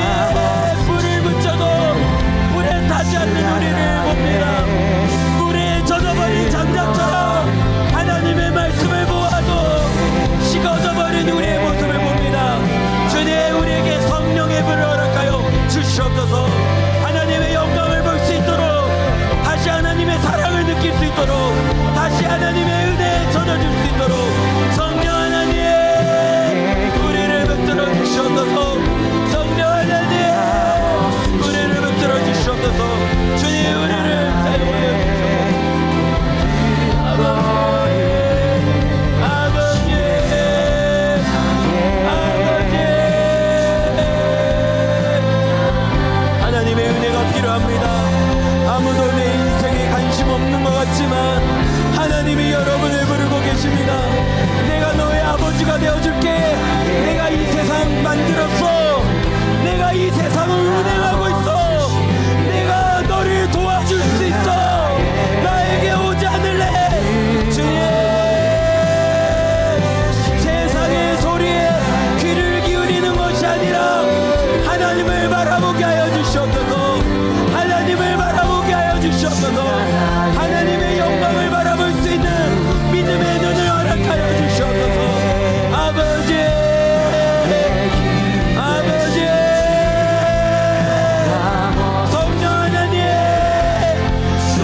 불을 붙여도 불에 타지 않는 우리를 봅니다. 물에 젖어버린 장자처럼 하나님의 말씀을 보아도 식어져버린 우리의 모습을 봅니다. 주님, 우리에게 성령의 불을 허락하여 주시옵소서. 하나님의 영광을 볼 수 있도록, 다시 하나님의 사랑을 느낄 수 있도록, 다시 하나님의 은혜에 젖어줄 수 있도록 성령 하나님, 우리를 붙들어 주시옵소서. 성령 하나님, 우리를 붙들어 주시옵소서. 주님, 우리를 사용하여 주시옵소서. 하나님의 은혜가 필요합니다. 아무도 내 인생에 관심 없는 것 같지만 하나님이 여러분을 부르고 계십니다. 내가 너의 아버지가 되어줄게. 내가 이 세상 만들었어. 내가 이 세상을 운행하고 있어. 내가 너를 도와줄 수 있어. 나에게 오지 않을래. 주님, 세상의 소리에 귀를 기울이는 것이 아니라 하나님을 바라보게 하여 주시옵소서. 하나님을 바라보게 하여 주시옵소서. 하나님의 영광을 바라볼 수 있는 믿음의 눈을 허락하여 주시옵소서. 아버지, 아버지, 성령 하나님,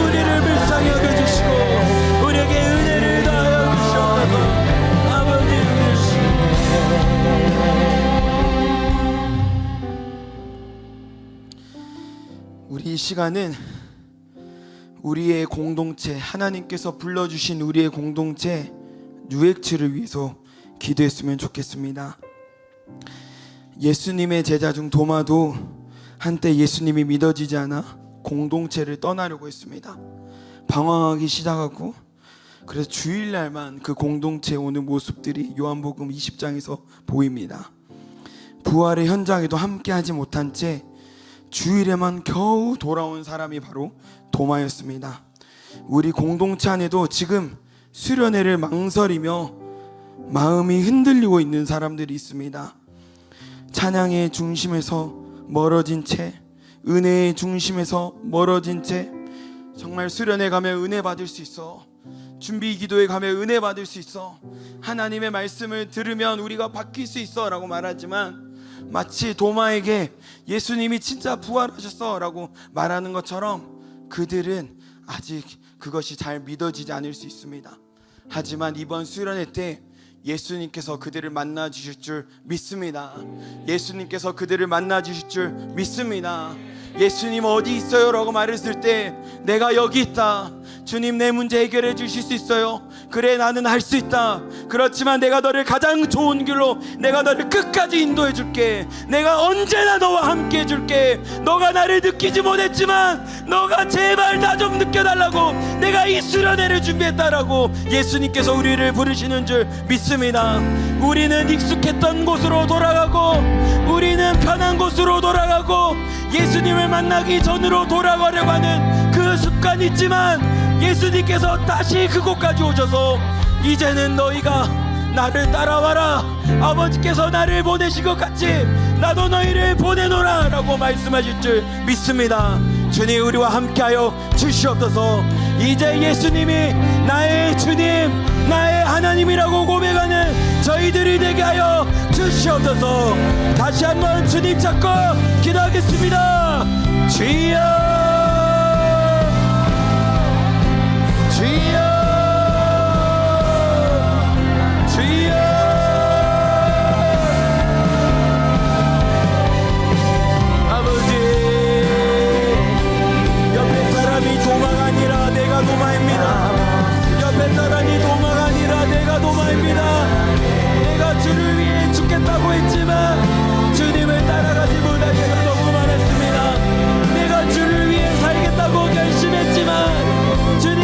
우리를 불쌍히 여겨주시고 우리에게 은혜를 더하여 주시옵소서. 아버지, 우리 이 시간은 우리의 공동체, 하나님께서 불러주신 우리의 공동체 뉴엑츠를 위해서 기도했으면 좋겠습니다. 예수님의 제자 중 도마도 한때 예수님이 믿어지지 않아 공동체를 떠나려고 했습니다. 방황하기 시작하고, 그래서 주일날만 그 공동체에 오는 모습들이 요한복음 20장에서 보입니다. 부활의 현장에도 함께하지 못한 채 주일에만 겨우 돌아온 사람이 바로 도마였습니다. 우리 공동체 안에도 지금 수련회를 망설이며 마음이 흔들리고 있는 사람들이 있습니다. 찬양의 중심에서 멀어진 채, 은혜의 중심에서 멀어진 채, 정말 수련회 가면 은혜 받을 수 있어, 준비 기도에 가면 은혜 받을 수 있어, 하나님의 말씀을 들으면 우리가 바뀔 수 있어 라고 말하지만, 마치 도마에게 예수님이 진짜 부활하셨어 라고 말하는 것처럼 그들은 아직 그것이 잘 믿어지지 않을 수 있습니다. 하지만 이번 수련회 때 예수님께서 그들을 만나 주실 줄 믿습니다. 예수님께서 그들을 만나 주실 줄 믿습니다. 예수님 어디 있어요? 라고 말했을 때 내가 여기 있다. 주님 내 문제 해결해 주실 수 있어요? 그래 나는 할 수 있다. 그렇지만 내가 너를 가장 좋은 길로, 내가 너를 끝까지 인도해 줄게. 내가 언제나 너와 함께 해줄게. 너가 나를 느끼지 못했지만 너가 제발 나 좀 느껴달라고 내가 이 수련회를 준비했다라고 예수님께서 우리를 부르시는 줄 믿습니다. 우리는 익숙했던 곳으로 돌아가고, 우리는 편한 곳으로 돌아가고, 예수님을 만나기 전으로 돌아가려고 하는 그 습관이 있지만, 예수님께서 다시 그곳까지 오셔서 이제는 너희가 나를 따라와라, 아버지께서 나를 보내신 것 같이 나도 너희를 보내노라 라고 말씀하실 줄 믿습니다. 주님 우리와 함께하여 주시옵소서. 이제 예수님이 나의 주님, 나의 하나님이라고 고백하는 저희들이 되게 하여 주시옵소서. 다시 한번 주님 찾고 기도하겠습니다. 주여, 주여, 주여. 아버지, 옆에 사람이 도마가 아니라 내가 도마입니다. 옆에 사람이 도마가 아니라 내가 도마입니다. 내가 주를 위해 죽겠다고 했지만 주님을 따라가지 못할 때가 너무 많았습니다. 내가 주를 위해 살겠다고 결심했지만 주님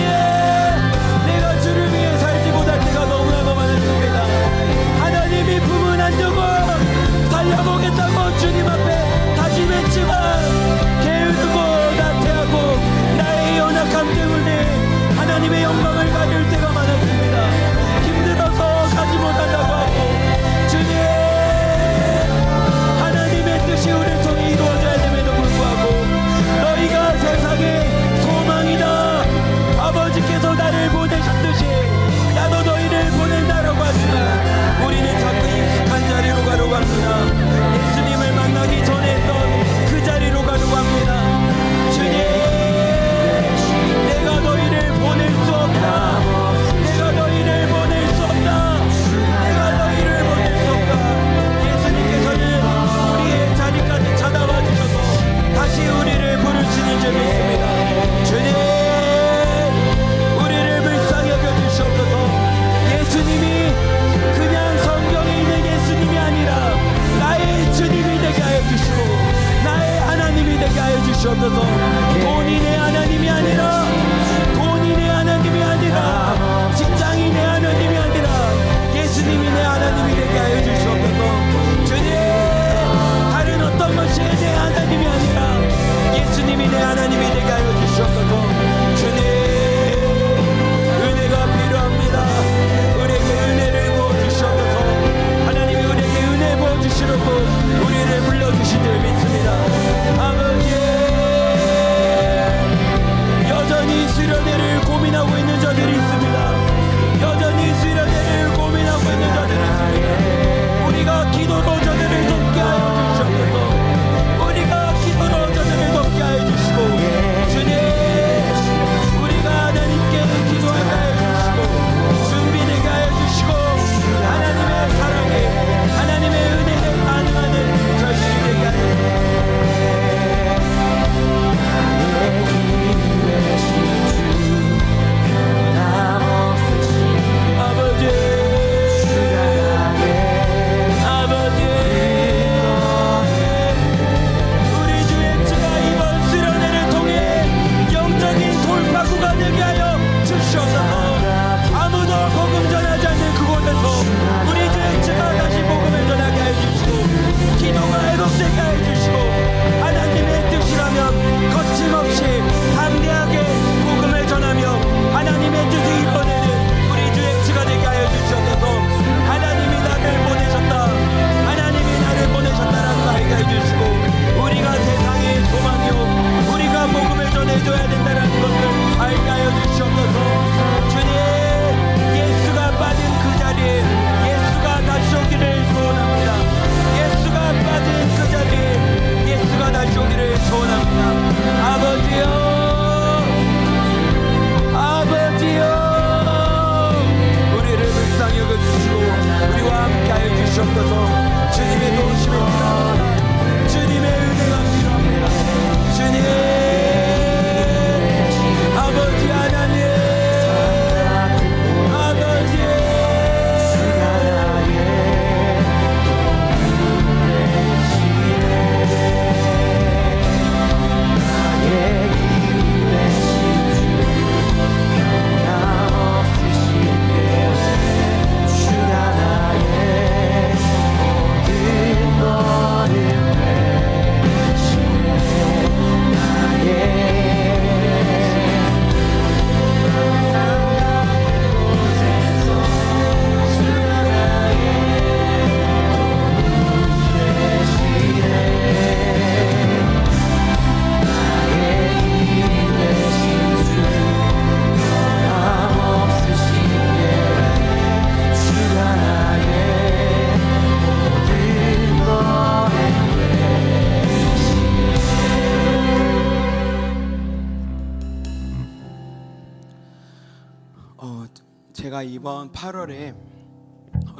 제가 이번 8월에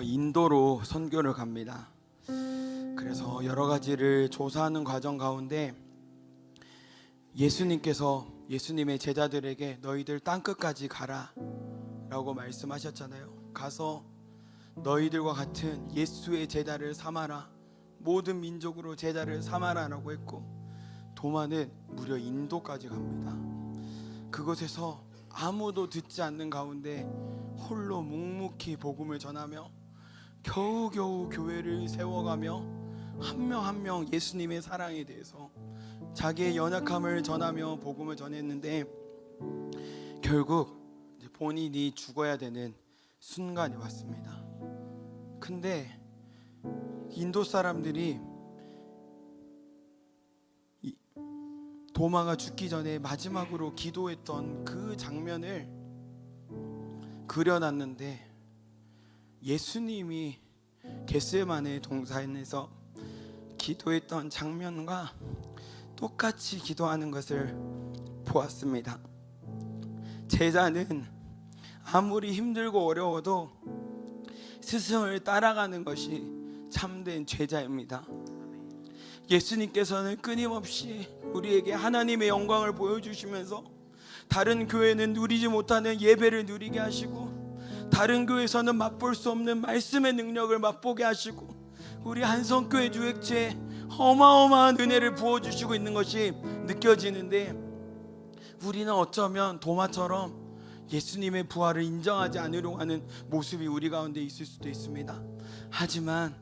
인도로 선교를 갑니다. 그래서 여러 가지를 조사하는 과정 가운데 예수님의 제자들에게 너희들 땅끝까지 가라 라고 말씀하셨잖아요. 가서 너희들과 같은 예수의 제자를 삼아라, 모든 민족으로 제자를 삼아라 라고 했고, 도마는 무려 인도까지 갑니다. 그곳에서 아무도 듣지 않는 가운데 홀로 묵묵히 복음을 전하며 겨우겨우 교회를 세워가며 한 명 한 명 예수님의 사랑에 대해서, 자기의 연약함을 전하며 복음을 전했는데, 결국 본인이 죽어야 되는 순간이 왔습니다. 근데 인도 사람들이 도마가 죽기 전에 마지막으로 기도했던 그 장면을 그려놨는데, 예수님이 겟세마네 동산에서 기도했던 장면과 똑같이 기도하는 것을 보았습니다. 제자는 아무리 힘들고 어려워도 스승을 따라가는 것이 참된 제자입니다. 예수님께서는 끊임없이 우리에게 하나님의 영광을 보여주시면서 다른 교회는 누리지 못하는 예배를 누리게 하시고, 다른 교회에서는 맛볼 수 없는 말씀의 능력을 맛보게 하시고, 우리 한성교회 주액제에 어마어마한 은혜를 부어주시고 있는 것이 느껴지는데, 우리는 어쩌면 도마처럼 예수님의 부활을 인정하지 않으려고 하는 모습이 우리 가운데 있을 수도 있습니다. 하지만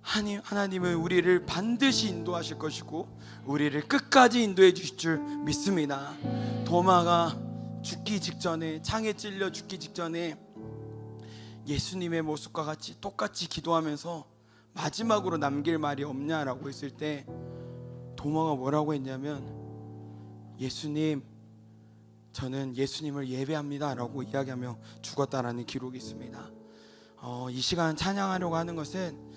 하나님은 우리를 반드시 인도하실 것이고 우리를 끝까지 인도해 주실 줄 믿습니다. 도마가 죽기 직전에, 창에 찔려 죽기 직전에 예수님의 모습과 같이 똑같이 기도하면서 마지막으로 남길 말이 없냐라고 했을 때, 도마가 뭐라고 했냐면, 예수님, 저는 예수님을 예배합니다 라고 이야기하며 죽었다라는 기록이 있습니다. 이 시간 찬양하려고 하는 것은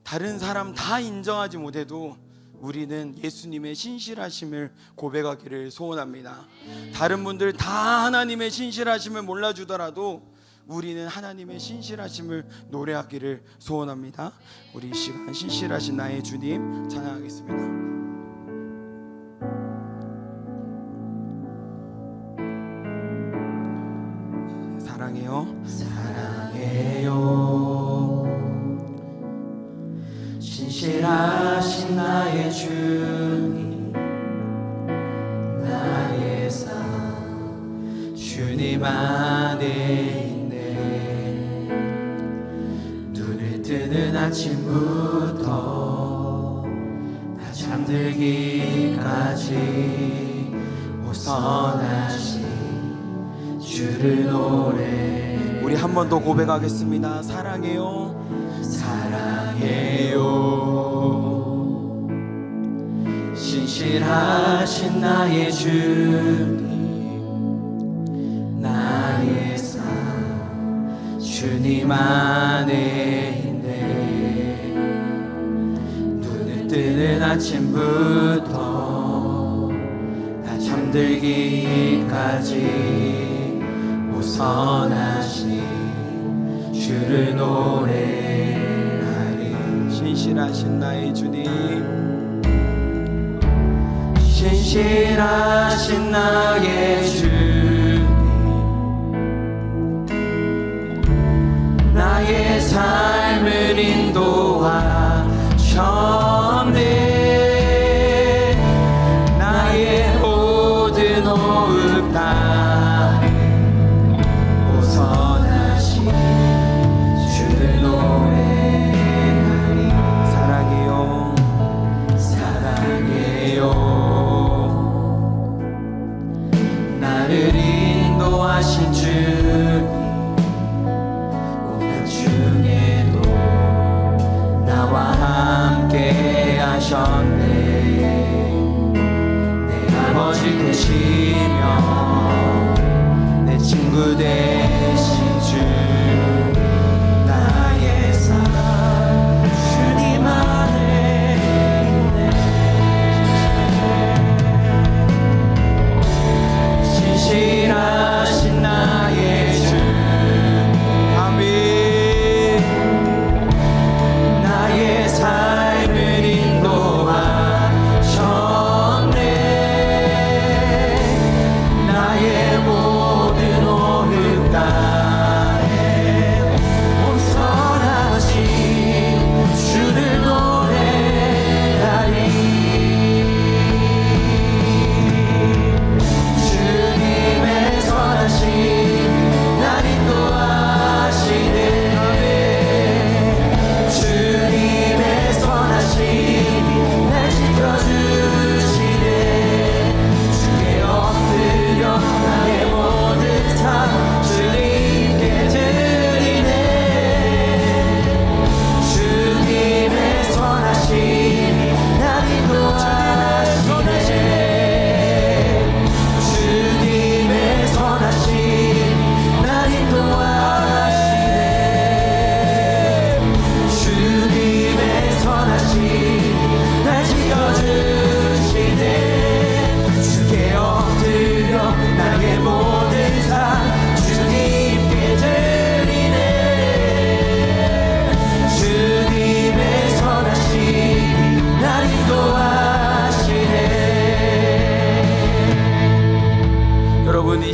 다른 사람 다 인정하지 못해도 우리는 예수님의 신실하심을 고백하기를 소원합니다. 다른 분들 다 하나님의 신실하심을 몰라주더라도 우리는 하나님의 신실하심을 노래하기를 소원합니다. 우리 이 시간 신실하신 나의 주님 찬양하겠습니다. 사랑해요, 사랑해요. 신실하신 나의 주님, 나의 삶 주님 안에 있네. 눈을 뜨는 아침부터 나 잠들기까지 오선하신 주를 노래. 우리 한 번 더 고백하겠습니다. 사랑해요, 사랑해요. 신실하신 나의 주님, 나의 삶 주님 안에 있네. 눈을 뜨는 아침부터 다 잠들기까지 선하신 주를 노래하리. 신실하신 나의 주님, 신실하신 나의 주님, 나의 삶을 인도하셨네. 나의 모든 호흡 다 인도하신 주님, 고난 중에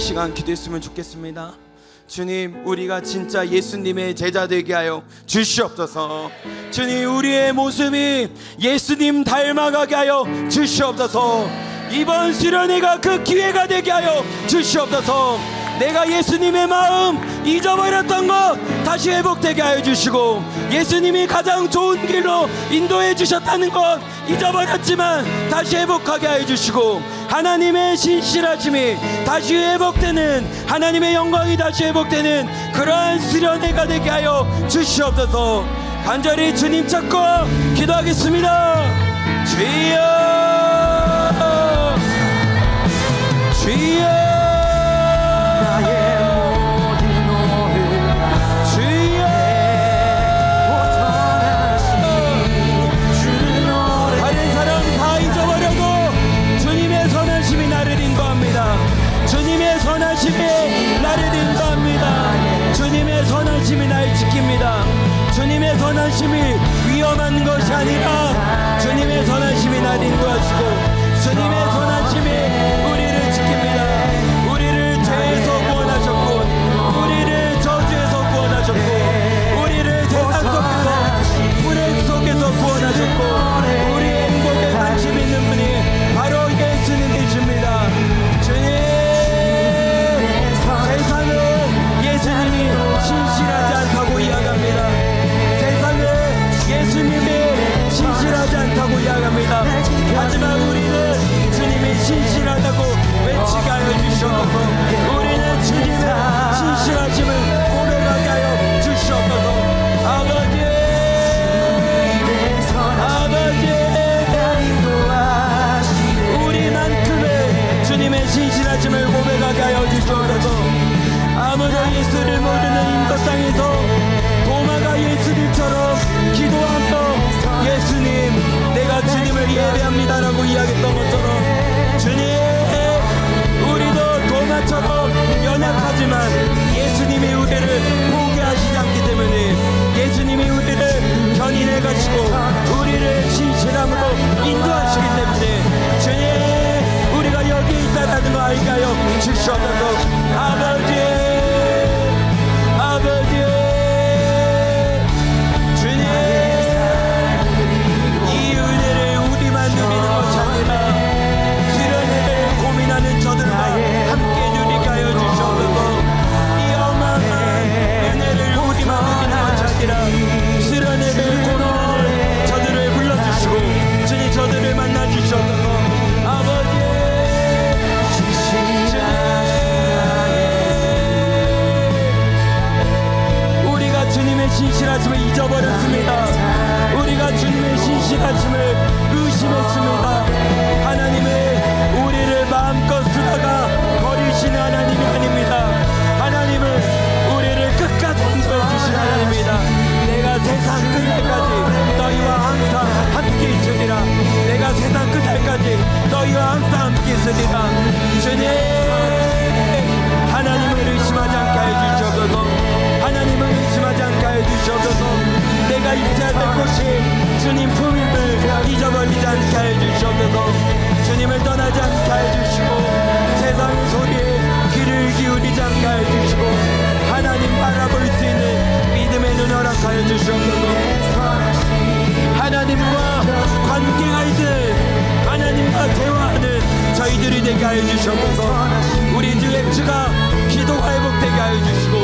시간 기도했으면 좋겠습니다. 주님, 우리가 진짜 예수님의 제자 되게 하여 주시옵소서. 주님, 우리의 모습이 예수님 닮아가게 하여 주시옵소서. 이번 수련회가 그 기회가 되게 하여 주시옵소서. 내가 예수님의 마음 잊어버렸던 것 다시 회복되게 하여 주시고, 예수님이 가장 좋은 길로 인도해 주셨다는 것 잊어버렸지만 다시 회복하게 하여 주시고, 하나님의 신실하심이 다시 회복되는, 하나님의 영광이 다시 회복되는 그러한 수련회가 되게 하여 주시옵소서. 간절히 주님 찾고 기도하겠습니다. 주여, 주여, 주님의 선하심이 나를 인도합니다. 주님의 선하심이 날 지킵니다. 주님의 선하심이 위험한 것이 아니라 주님의 선하심이 날 인도하시고, 주님의 선하심이 우리를 지킵니다. 우리를 죄에서 구원하셨고, 우리를 저주에서 구원하셨고, 우리를 세상 속에서 불행 속에서 구원하셨고, 우리의 행복에 관심 있는 분이 바로 예수님 되십니다. 주님, 세상은 예수님이 신실하지 않다고 이야기합니다. 세상은 예수님이 신실하지 않다고 이야기합니다. 하지만 우리는 주님이 신실하다고 외치게 하여 주시옵소서. 우리는 주님의 신실하심을 고백하게 하여 주시옵소서. 아버지, 아버지, 우리만큼의 주님의 신실하심을 고백하게 하여 주시옵소서. 아무도 예수를 모르는 인도 땅에서 도마가 예수님처럼 기도하며 예수님, 내가 주님을 예배합니다라고 이야기했던 것처럼, 주님, 우리도 도마처럼 연약하지만 예수님이 우리를 포기하시지 않기 때문에, 예수님이 우리를 견인해 가시고 우리를 신실함으로 인도하시기 때문에, 주님, 우리가 여기 있다라는 거 알게 하여 주시옵소서. 아버지, 아버지, 주님, 이 은혜를 우리만 누리는 것이 아니라 수련회를 고민하는 저들과 함께 누리게 하여 주시옵소서. 이 어마어마한 은혜를 우리만 누리는 것이 아니라 수련회를 고민하는 저들을 불러주시고, 주님, 저들을 만나 주시옵소서. 아버지, 주님의 신실하심을 잊어버렸습니다. 우리가 주님의 신실하심을 의심했습니다. 하나님은 우리를 마음껏 쓰다가 버리시는 하나님이 아닙니다. 하나님은 우리를 끝까지 인도해 주신 하나님입니다. 내가 세상 끝날까지 너희와 항상 함께 있으리라. 내가 세상 끝날까지 너희와 항상 함께 있으리라. 주님, 하나님을 의심하지 않게 하여 주시옵소서. 하나님을 의심하지 않게 하여 주시옵소서. 내가 있어야 될 곳이 주님 품임을 잊어버리지 않게 하여 주시옵소서. 주님을 떠나지 않게 하여 주시고, 세상의 소리에 귀를 기울이지 않게 하여 주시고, 하나님 바라볼 수 있는 믿음의 눈 허락하여 주시옵소서. 하나님과 관계가 있는, 하나님과 대화하는 저희들이 되게 하여 주시옵소서. 우리 주 엑스가 기도가 회복되게 하여 주시고,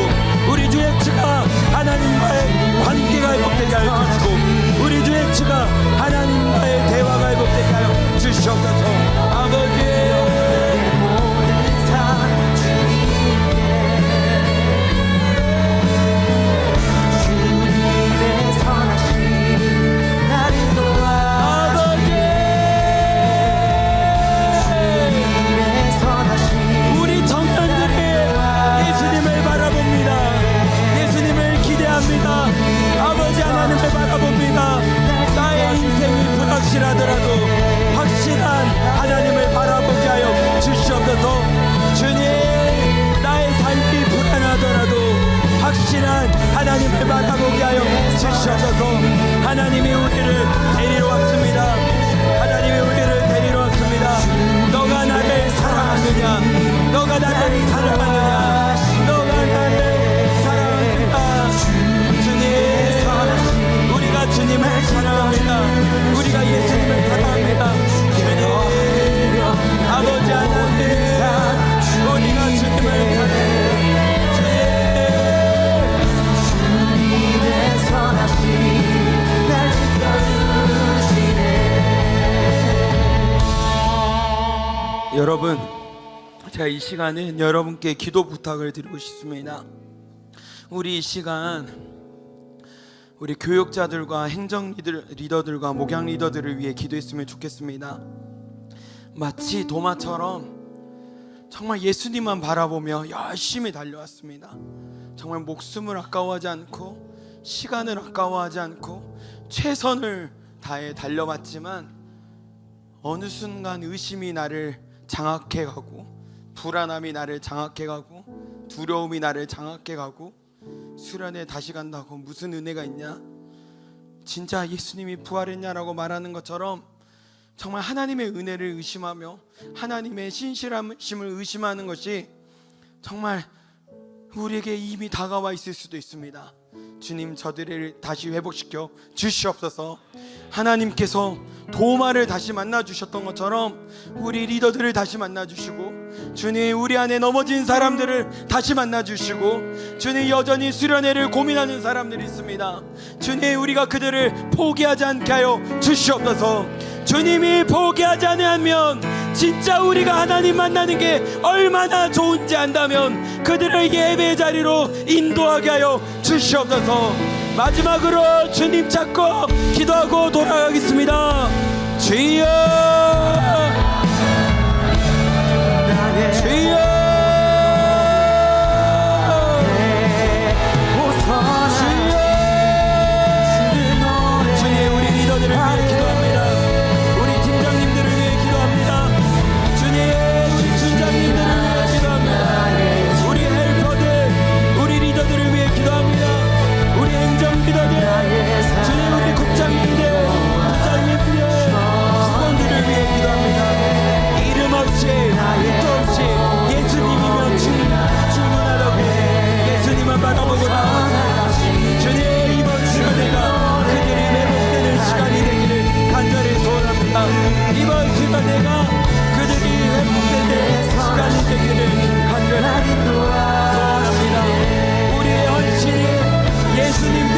우리 주 엑스가 하나님과의 관계가 회복되게 하여 주시고, 우리 주 엑스가 하나님과의 대화가 회복되게 하여 주시옵소서. 아버지, 우리 청년들이 예수님을 바라봅니다. 예수님을 기대합니다. 아버지 하나님을 바라봅니다. 나의 인생이 불확실하더라도 확실한 하나님을 바라보게 하여 주시옵소서. 주님, 나의 삶이 불안하더라도 확실한 하나님을 바라보게 하여 주시옵소서. 하나님이 우리를 데리러 왔습니다. 하나님이 우리를 데리러 왔습니다. 너가 나를 사랑하느냐? 너가 나를 사랑하느냐 너가 나를 사랑하느냐 주님 우리가 주님을 사랑합니다 우리가 예수님을 사랑합니다 주님 아버지 하나님 우리가 주님을 사랑해요 주님의 선하심 날 지켜주시네. 여러분, 제가 이 시간은 여러분께 기도 부탁을 드리고 싶습니다. 우리 이 시간 우리 교육자들과 행정 리더들과 목양 리더들을 위해 기도했으면 좋겠습니다. 마치 도마처럼 정말 예수님만 바라보며 열심히 달려왔습니다. 정말 목숨을 아까워하지 않고 시간을 아까워하지 않고 최선을 다해 달려왔지만 어느 순간 의심이 나를 장악해가고 불안함이 나를 장악해가고 두려움이 나를 장악해가고 수련회 다시 간다고 무슨 은혜가 있냐, 진짜 예수님이 부활했냐라고 말하는 것처럼 정말 하나님의 은혜를 의심하며 하나님의 신실하심을 의심하는 것이 정말 우리에게 이미 다가와 있을 수도 있습니다. 주님, 저들을 다시 회복시켜 주시옵소서. 하나님께서 도마를 다시 만나 주셨던 것처럼 우리 리더들을 다시 만나 주시고, 주님 우리 안에 넘어진 사람들을 다시 만나 주시고, 주님 여전히 수련회를 고민하는 사람들이 있습니다. 주님 우리가 그들을 포기하지 않게 하여 주시옵소서. 주님이 포기하지 않으면 진짜 우리가 하나님 만나는 게 얼마나 좋은지 안다면 그들을 예배 자리로 인도하게 하여 주시옵소서. 마지막으로 주님 찾고 기도하고 돌아가겠습니다. 주여 주여 이번 시간에가 그들이 회복되는 시간이 되기를 간절하게 소원합니다. 우리의 헌신이 예수님